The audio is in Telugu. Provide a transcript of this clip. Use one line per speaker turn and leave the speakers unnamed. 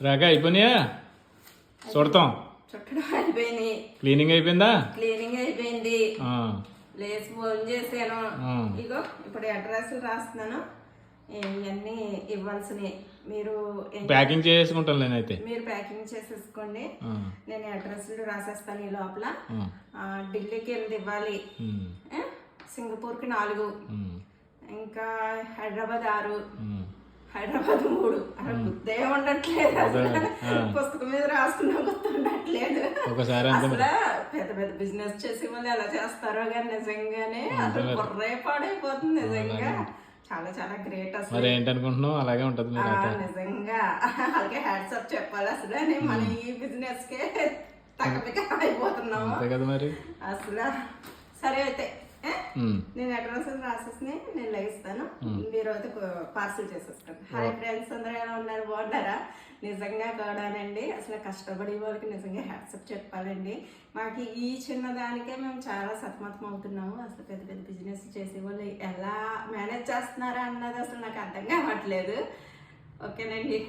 రాగా అయిపోయినాయా? చూడతాం.
చుట్టడం అయిపోయింది.
క్లీనింగ్ అయిపోయిందా?
క్లీనింగ్ అయిపోయింది. లేచి ఫోన్ చేశాను. ఇగో ఇప్పుడు అడ్రస్ రాస్తున్నాను. ఇవన్నీ ఇవ్వాల్సినవి మీరు
ప్యాకింగ్ చేసుకుంటాను నేనైతే.
మీరు ప్యాకింగ్ చేసేసుకోండి. నేను అడ్రస్లు రాసేస్తాను. ఈ లోపల ఢిల్లీకి 8 ఇవ్వాలి, సింగపూర్కి 4, ఇంకా హైదరాబాద్ 6, హైదరాబాద్ 3. అలా గుర్తే ఉండట్లేదు. పుస్తకం మీద రాసుకున్నా గుర్తు ఉండట్లేదు. అసలు పెద్ద పెద్ద బిజినెస్ చేసే వాళ్ళు ఎలా చేస్తారో కానీ నిజంగానే అసలు బుర్రే పాడైపోతుంది. నిజంగా చాలా చాలా గ్రేట్. అసలు
ఏంటనుకుంటున్నావు? అలాగే ఉంటది
నిజంగా. అలాగే హ్యాట్స్ ఆఫ్ చెప్పాలి. అసలు మన ఈ బిజినెస్ కే తగ్గపిక అయిపోతున్నాము అసలు. సరే అయితే నేను అడ్రస్ రాసేసి నేను లగిస్తాను. మీరు అయితే పార్సల్ చేసేస్తాను. హాయ్ ఫ్రెండ్స్, అందరూ ఎలా ఉన్నారు? బాగున్నారా? నిజంగా కూడానండి అసలు కష్టపడే వాళ్ళకి నిజంగా హ్యాట్సప్ చెప్పాలండి. మాకు ఈ చిన్నదానికే మేము చాలా సతమతం అవుతున్నాము. అసలు పెద్ద పెద్ద బిజినెస్ చేసే వాళ్ళు ఎలా మేనేజ్ చేస్తున్నారా అన్నది అసలు నాకు అర్థం కావట్లేదు. ఓకేనండి.